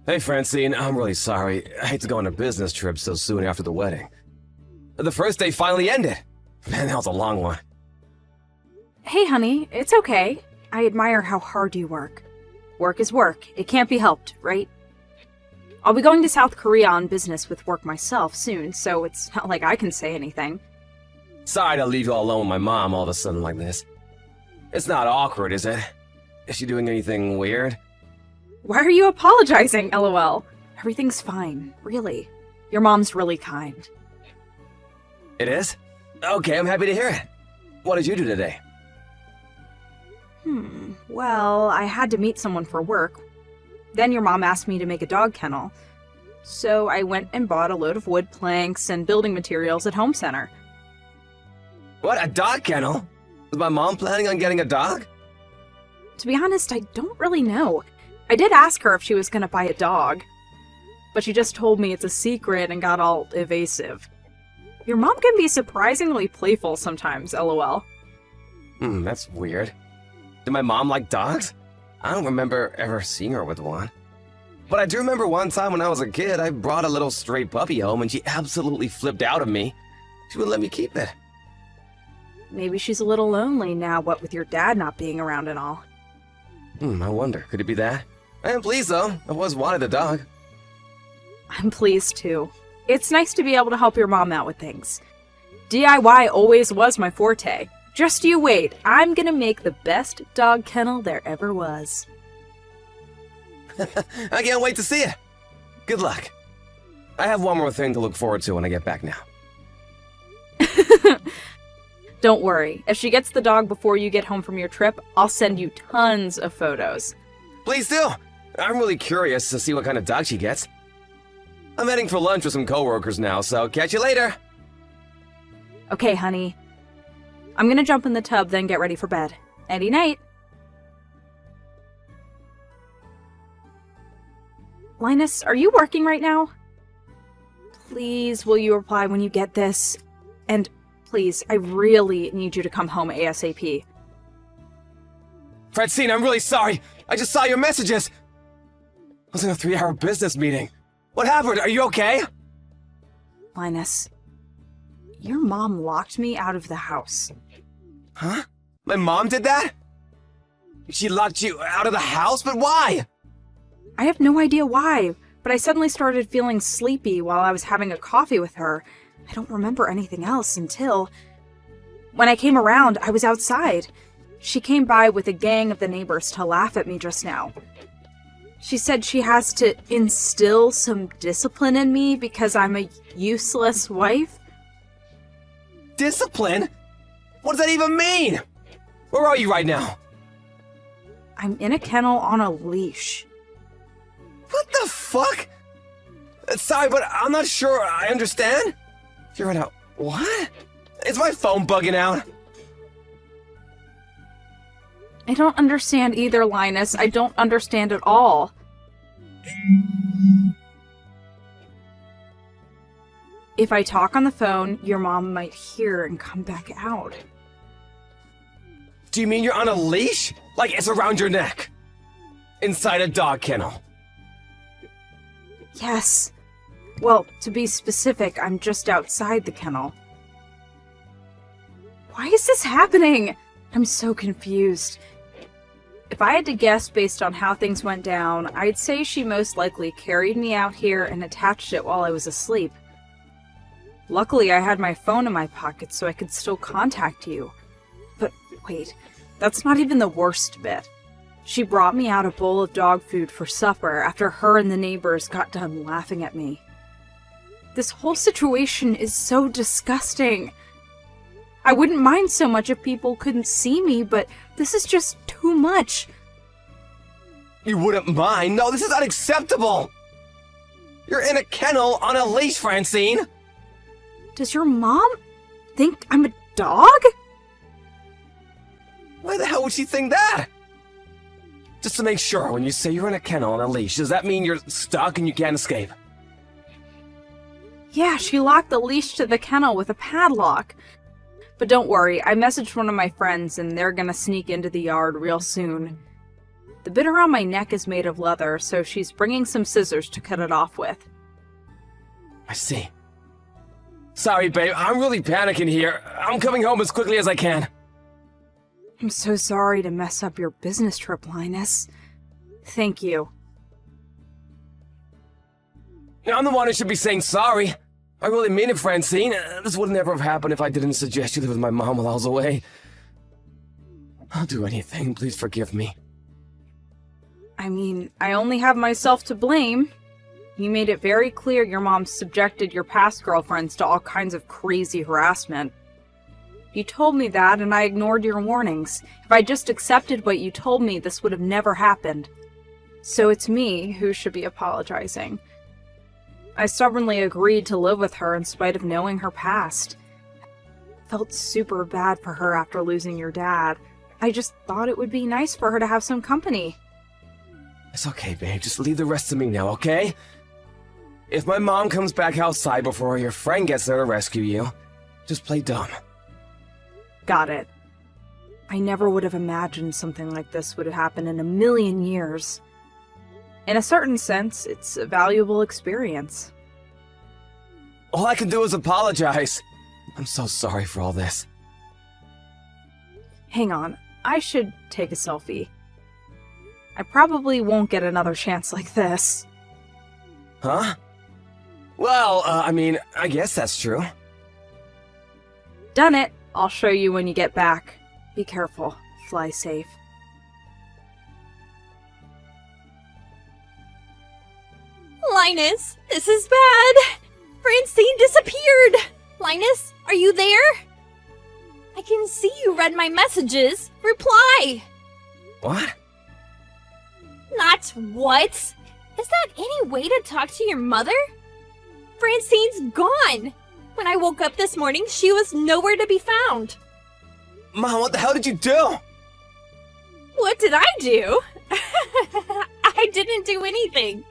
Hey Francine, I'm really sorry. I hate to go on a business trip so soon after the wedding. The first day finally ended. Man, that was a long one. Hey honey, it's okay. I admire how hard you work. Work is work. It can't be helped, right? I'll be going to South Korea on business with work myself soon, so it's not like I can say anything. Sorry to leave you all alone with my mom all of a sudden like this. It's not awkward, is it? Is she doing anything weird? Why are you apologizing, LOL? Everything's fine, really. Your mom's really kind. It is? Okay, I'm happy to hear it. What did you do today? Well, I had to meet someone for work. Then your mom asked me to make a dog kennel. So I went and bought a load of wood planks and building materials at Home Center. What, a dog kennel? Was my mom planning on getting a dog? To be honest, I don't really know. I did ask her if she was gonna buy a dog, but she just told me it's a secret and got all evasive. Your mom can be surprisingly playful sometimes, LOL. That's weird. Did my mom like dogs? I don't remember ever seeing her with one. But I do remember one time when I was a kid, I brought a little stray puppy home and she absolutely flipped out at me. She wouldn't let me keep it. Maybe she's a little lonely now, what with your dad not being around and all. I wonder, could it be that? I am pleased though, I've always wanted a dog. I'm pleased too. It's nice to be able to help your mom out with things. DIY always was my forte. Just you wait, I'm gonna make the best dog kennel there ever was. I can't wait to see it. Good luck. I have one more thing to look forward to when I get back now. Don't worry, if she gets the dog before you get home from your trip, I'll send you tons of photos. Please do. I'm really curious to see what kind of dog she gets. I'm heading for lunch with some coworkers now, so catch you later. Okay, honey. I'm gonna jump in the tub, then get ready for bed. Nighty night. Linus, are you working right now? Please, will you reply when you get this? And please, I really need you to come home ASAP. Francine, I'm really sorry. I just saw your messages. I was in a 3-hour business meeting. What happened? Are you okay? Linus, your mom locked me out of the house. Huh? My mom did that? She locked you out of the house? But why? I have no idea why, but I suddenly started feeling sleepy while I was having a coffee with her. I don't remember anything else until... When I came around, I was outside. She came by with a gang of the neighbors to laugh at me just now. She said she has to instill some discipline in me because I'm a useless wife. Discipline? What does that even mean? Where are you right now? I'm in a kennel on a leash. What the fuck? Sorry, but I'm not sure I understand. You're right now. What? Is my phone bugging out? I don't understand either, Linus. I don't understand at all. If I talk on the phone, your mom might hear and come back out. Do you mean you're on a leash? Like it's around your neck? Inside a dog kennel? Yes. Well, to be specific, I'm just outside the kennel. Why is this happening? I'm so confused. If I had to guess based on how things went down, I'd say she most likely carried me out here and attached it while I was asleep. Luckily, I had my phone in my pocket so I could still contact you. But wait, that's not even the worst bit. She brought me out a bowl of dog food for supper after her and the neighbors got done laughing at me. This whole situation is so disgusting. I wouldn't mind so much if people couldn't see me, but this is just too much. You wouldn't mind? No, this is unacceptable! You're in a kennel on a leash, Francine! Does your mom think I'm a dog? Why the hell would she think that? Just to make sure, when you say you're in a kennel on a leash, does that mean you're stuck and you can't escape? Yeah, she locked the leash to the kennel with a padlock. But don't worry, I messaged one of my friends and they're gonna sneak into the yard real soon. The bit around my neck is made of leather, so she's bringing some scissors to cut it off with. I see. Sorry, babe, I'm really panicking here. I'm coming home as quickly as I can. I'm so sorry to mess up your business trip, Linus. Thank you. I'm the one who should be saying sorry. I really mean it, Francine. This would never have happened if I didn't suggest you live with my mom while I was away. I'll do anything. Please forgive me. I mean, I only have myself to blame. You made it very clear your mom subjected your past girlfriends to all kinds of crazy harassment. You told me that, and I ignored your warnings. If I just accepted what you told me, this would have never happened. So it's me who should be apologizing. I stubbornly agreed to live with her in spite of knowing her past. Felt super bad for her after losing your dad. I just thought it would be nice for her to have some company. It's okay, babe. Just leave the rest to me now, okay? If my mom comes back outside before your friend gets there to rescue you, just play dumb. Got it. I never would have imagined something like this would happen in a million years. In a certain sense, it's a valuable experience. All I can do is apologize. I'm so sorry for all this. Hang on, I should take a selfie. I probably won't get another chance like this. Huh? Well, I mean, I guess that's true. Done it. I'll show you when you get back. Be careful. Fly safe. Linus, this is bad! Francine disappeared! Linus, are you there? I can see you read my messages. Reply! What? Not what? Is that any way to talk to your mother? Francine's gone! When I woke up this morning, she was nowhere to be found. Mom, what the hell did you do? What did I do? I didn't do anything.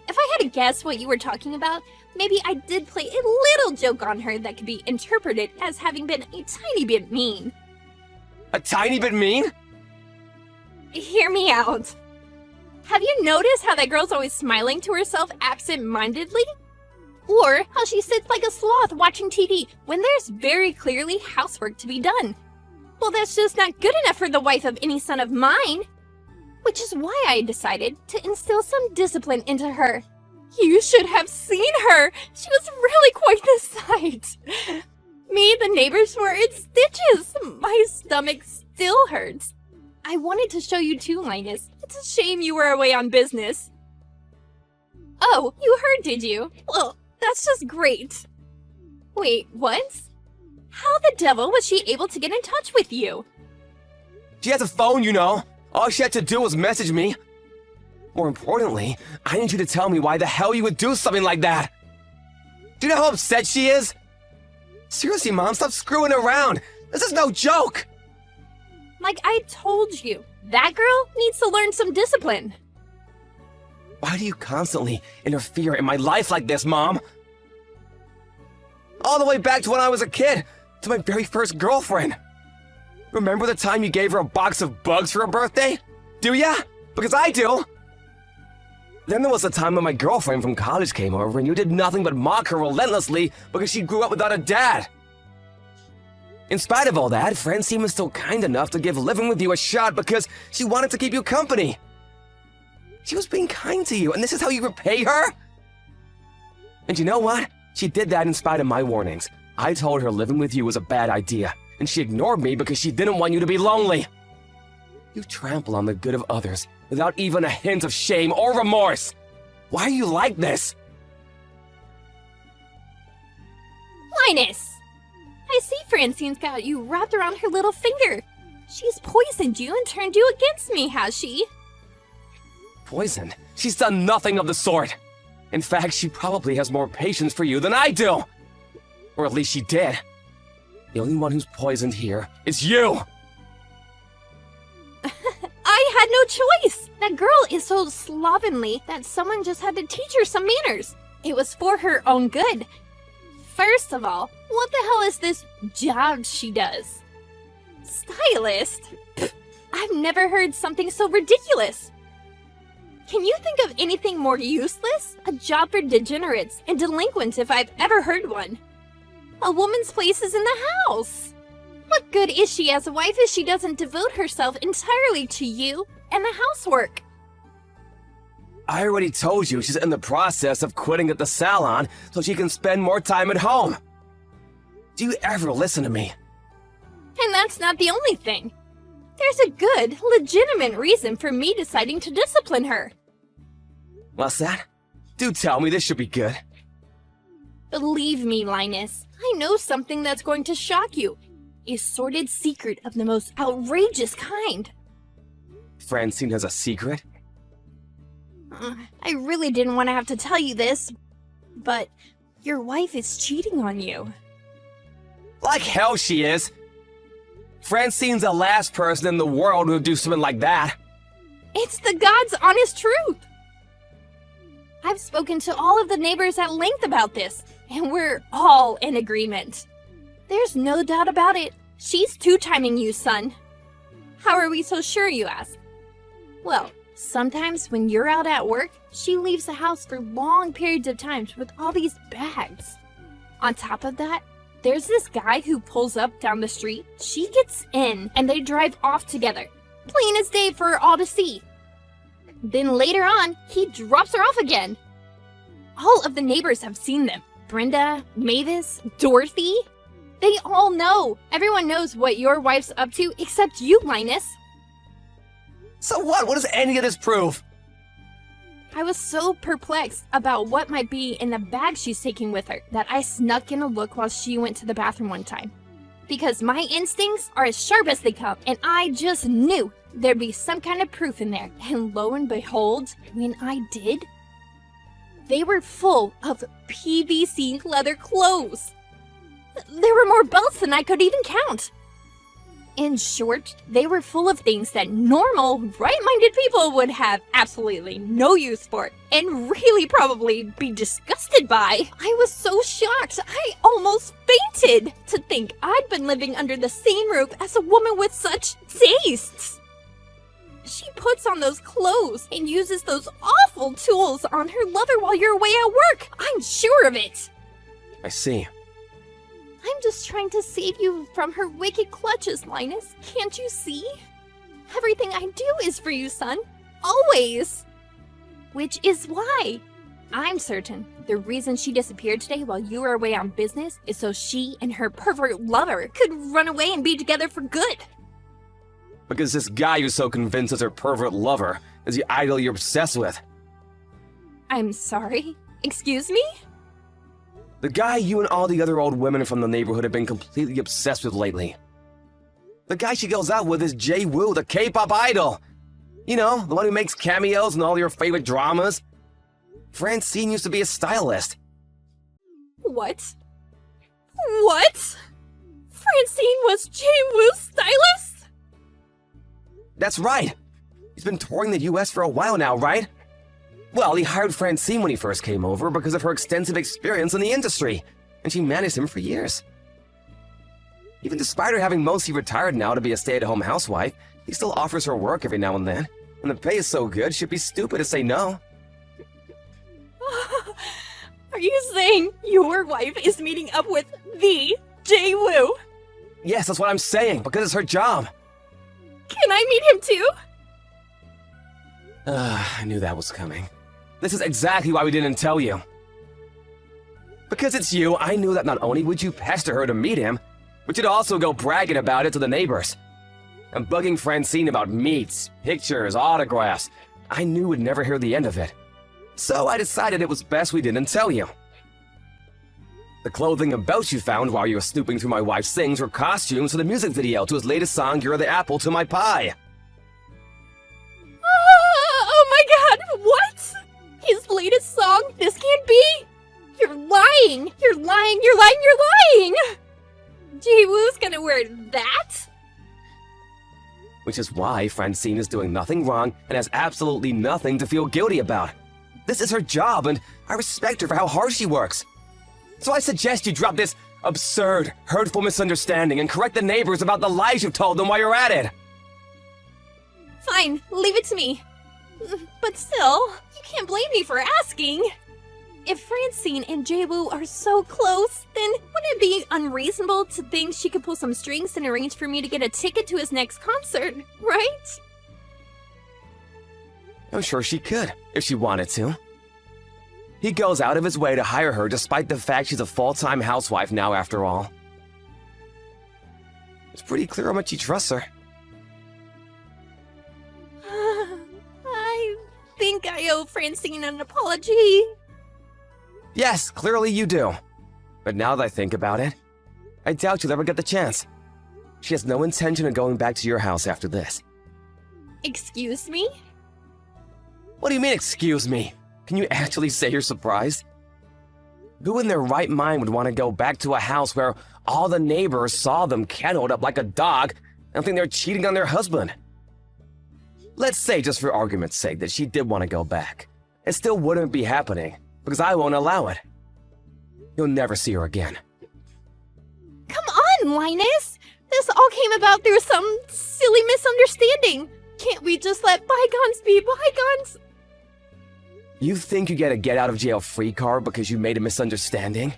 If I had to guess what you were talking about, maybe I did play a little joke on her that could be interpreted as having been a tiny bit mean. A tiny bit mean? Hear me out. Have you noticed how that girl's always smiling to herself absent-mindedly? Or how she sits like a sloth watching TV when there's very clearly housework to be done? Well, that's just not good enough for the wife of any son of mine. Which is why I decided to instill some discipline into her. You should have seen her! She was really quite the sight. Me, the neighbors were in stitches. My stomach still hurts. I wanted to show you too, Linus. It's a shame you were away on business. Oh, you heard, did you? Well, that's just great. Wait, what? How the devil was she able to get in touch with you? She has a phone, you know. All she had to do was message me. More importantly, I need you to tell me why the hell you would do something like that. Do you know how upset she is? Seriously, Mom, stop screwing around. This is no joke. Like I told you, that girl needs to learn some discipline. Why do you constantly interfere in my life like this, Mom? All the way back to when I was a kid, to my very first girlfriend. Remember the time you gave her a box of bugs for her birthday? Do ya? Because I do. Then there was the time when my girlfriend from college came over and you did nothing but mock her relentlessly because she grew up without a dad. In spite of all that, Francine was still kind enough to give living with you a shot because she wanted to keep you company. She was being kind to you, and this is how you repay her? And you know what? She did that in spite of my warnings. I told her living with you was a bad idea, and she ignored me because she didn't want you to be lonely. You trample on the good of others without even a hint of shame or remorse. Why are you like this? Linus! I see Francine's got you wrapped around her little finger. She's poisoned you and turned you against me, has she? Poison? She's done nothing of the sort. In fact, she probably has more patience for you than I do. Or at least she did. The only one who's poisoned here is you! I had no choice! That girl is so slovenly that someone just had to teach her some manners. It was for her own good. First of all, what the hell is this job she does? Stylist? Pfft, I've never heard something so ridiculous. Can you think of anything more useless? A job for degenerates and delinquents if I've ever heard one. A woman's place is in the house. What good is she as a wife if she doesn't devote herself entirely to you and the housework? I already told you she's in the process of quitting at the salon so she can spend more time at home. Do you ever listen to me? And that's not the only thing. There's a good, legitimate reason for me deciding to discipline her. What's that? Do tell me, this should be good. Believe me, Linus, I know something that's going to shock you. A sordid secret of the most outrageous kind. Francine has a secret? I really didn't want to have to tell you this, but your wife is cheating on you. Like hell she is! Francine's the last person in the world who would do something like that. It's the God's honest truth! I've spoken to all of the neighbors at length about this, and we're all in agreement. There's no doubt about it. She's two-timing you, son. How are we so sure, you ask? Well, sometimes when you're out at work, she leaves the house for long periods of time with all these bags. On top of that, there's this guy who pulls up down the street, she gets in, and they drive off together. Plain as day for all to see. Then later on, he drops her off again. All of the neighbors have seen them. Brenda, Mavis, Dorothy. They all know. Everyone knows what your wife's up to except you, Linus. So what? What does any of this prove? I was so perplexed about what might be in the bag she's taking with her that I snuck in a look while she went to the bathroom one time. Because my instincts are as sharp as they come, and I just knew there'd be some kind of proof in there. And lo and behold, when I did, they were full of PVC leather clothes. There were more belts than I could even count. In short, they were full of things that normal, right-minded people would have absolutely no use for, and really probably be disgusted by. I was so shocked, I almost fainted to think I'd been living under the same roof as a woman with such tastes. She puts on those clothes and uses those awful tools on her lover while you're away at work. I'm sure of it. I see. I'm just trying to save you from her wicked clutches, Linus. Can't you see? Everything I do is for you, son. Always. Which is why I'm certain the reason she disappeared today while you were away on business is so she and her pervert lover could run away and be together for good. Because this guy you're so convinced is her pervert lover is the idol you're obsessed with. I'm sorry? Excuse me? The guy you and all the other old women from the neighborhood have been completely obsessed with lately. The guy she goes out with is Jay Woo, the K-pop idol. You know, the one who makes cameos in all your favorite dramas. Francine used to be a stylist. What? What? Francine was Jay Woo's stylist? That's right. He's been touring the US for a while now, right? Well, he hired Francine when he first came over because of her extensive experience in the industry, and she managed him for years. Even despite her having mostly retired now to be a stay-at-home housewife, he still offers her work every now and then, and the pay is so good she'd be stupid to say no. Are you saying your wife is meeting up with the Jay Woo? Yes, that's what I'm saying, because it's her job. Can I meet him too? I knew that was coming. This is exactly why we didn't tell you. Because it's you, I knew that not only would you pester her to meet him, but you'd also go bragging about it to the neighbors. And bugging Francine about meets, pictures, autographs. I knew we'd never hear the end of it. So I decided it was best we didn't tell you. The clothing and belts you found while you were snooping through my wife's things were costumes for the music video to his latest song, You're the Apple to My Pie. Oh my god, what? His latest song? This can't be! You're lying! You're lying! You're lying! You're lying! Jay Woo's gonna wear that? Which is why Francine is doing nothing wrong and has absolutely nothing to feel guilty about. This is her job, and I respect her for how hard she works. So I suggest you drop this absurd, hurtful misunderstanding and correct the neighbors about the lies you've told them while you're at it. Fine, leave it to me. But still, you can't blame me for asking. If Francine and Jay-Woo are so close, then wouldn't it be unreasonable to think she could pull some strings and arrange for me to get a ticket to his next concert, right? I'm sure she could, if she wanted to. He goes out of his way to hire her despite the fact she's a full-time housewife now after all. It's pretty clear how much he trusts her. I think I owe Francine an apology. Yes, clearly you do. But now that I think about it, I doubt you'll ever get the chance. She has no intention of going back to your house after this. Excuse me? What do you mean, excuse me? Can you actually say you're surprised? Who in their right mind would want to go back to a house where all the neighbors saw them kenneled up like a dog and think they're cheating on their husband? Let's say, just for argument's sake, that she did want to go back. It still wouldn't be happening, because I won't allow it. You'll never see her again. Come on, Linus! This all came about through some silly misunderstanding. Can't we just let bygones be bygones? You think you get a get-out-of-jail-free card because you made a misunderstanding?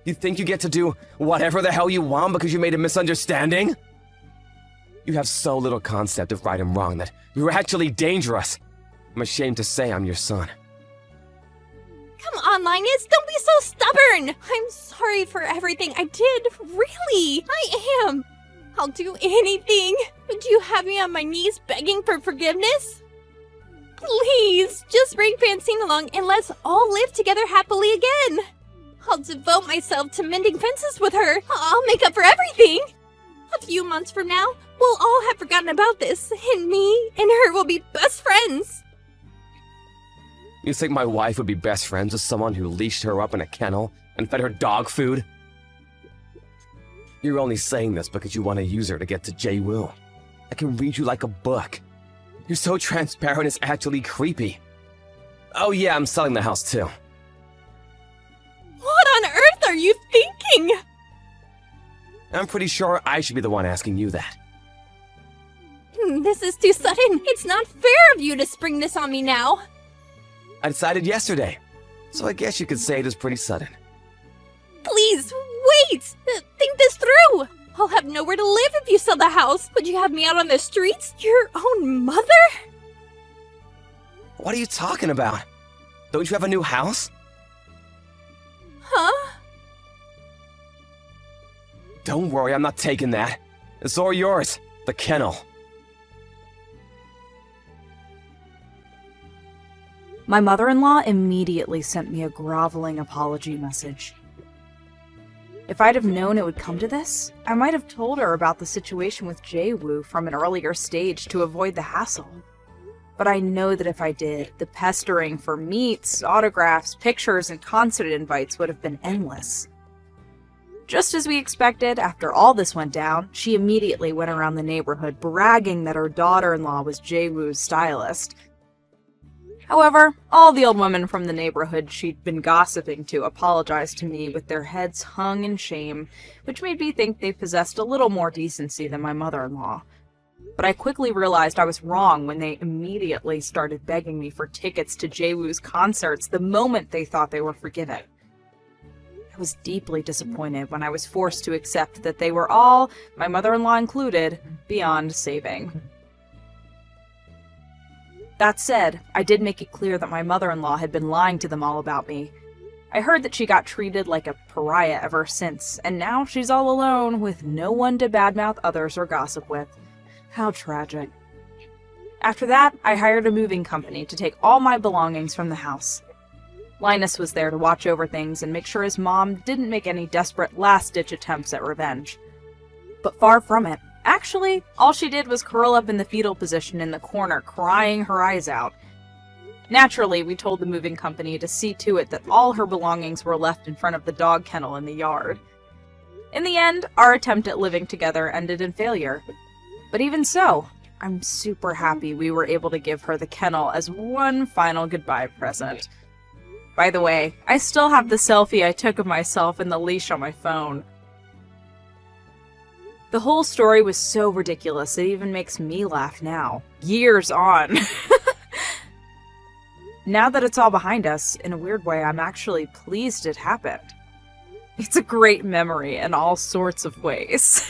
You think you get to do whatever the hell you want because you made a misunderstanding? You have so little concept of right and wrong that you're actually dangerous. I'm ashamed to say I'm your son. Come on, Linus, don't be so stubborn! I'm sorry for everything I did, really, I am. I'll do anything. Would you have me on my knees begging for forgiveness? Please, just bring Francine along and let's all live together happily again. I'll devote myself to mending fences with her. I'll make up for everything. A few months from now, we'll all have forgotten about this, and me and her will be best friends. You think my wife would be best friends with someone who leashed her up in a kennel and fed her dog food? You're only saying this because you want to use her to get to Jay-Woo. I can read you like a book. You're so transparent, it's actually creepy. Oh yeah, I'm selling the house too. What on earth are you thinking? I'm pretty sure I should be the one asking you that. This is too sudden. It's not fair of you to spring this on me now. I decided yesterday, so I guess you could say it is pretty sudden. Please, wait! Think this through! I'll have nowhere to live if you sell the house. Would you have me out on the streets? Your own mother? What are you talking about? Don't you have a new house? Huh? Don't worry, I'm not taking that. It's all yours. The kennel. My mother-in-law immediately sent me a groveling apology message. If I'd have known it would come to this, I might have told her about the situation with Jay-Woo from an earlier stage to avoid the hassle. But I know that if I did, the pestering for meets, autographs, pictures, and concert invites would have been endless. Just as we expected, after all this went down, she immediately went around the neighborhood bragging that her daughter-in-law was Jay-Woo's stylist. However, all the old women from the neighborhood she'd been gossiping to apologized to me with their heads hung in shame, which made me think they possessed a little more decency than my mother-in-law. But I quickly realized I was wrong when they immediately started begging me for tickets to Jay-Woo's concerts the moment they thought they were forgiven. I was deeply disappointed when I was forced to accept that they were all, my mother-in-law included, beyond saving. That said, I did make it clear that my mother-in-law had been lying to them all about me. I heard that she got treated like a pariah ever since, and now she's all alone with no one to badmouth others or gossip with. How tragic. After that, I hired a moving company to take all my belongings from the house. Linus was there to watch over things and make sure his mom didn't make any desperate last-ditch attempts at revenge. But far from it. Actually, all she did was curl up in the fetal position in the corner, crying her eyes out. Naturally, we told the moving company to see to it that all her belongings were left in front of the dog kennel in the yard. In the end, our attempt at living together ended in failure. But even so, I'm super happy we were able to give her the kennel as one final goodbye present. By the way, I still have the selfie I took of myself in the leash on my phone. The whole story was so ridiculous, it even makes me laugh now. Years on. Now that it's all behind us, in a weird way, I'm actually pleased it happened. It's a great memory in all sorts of ways.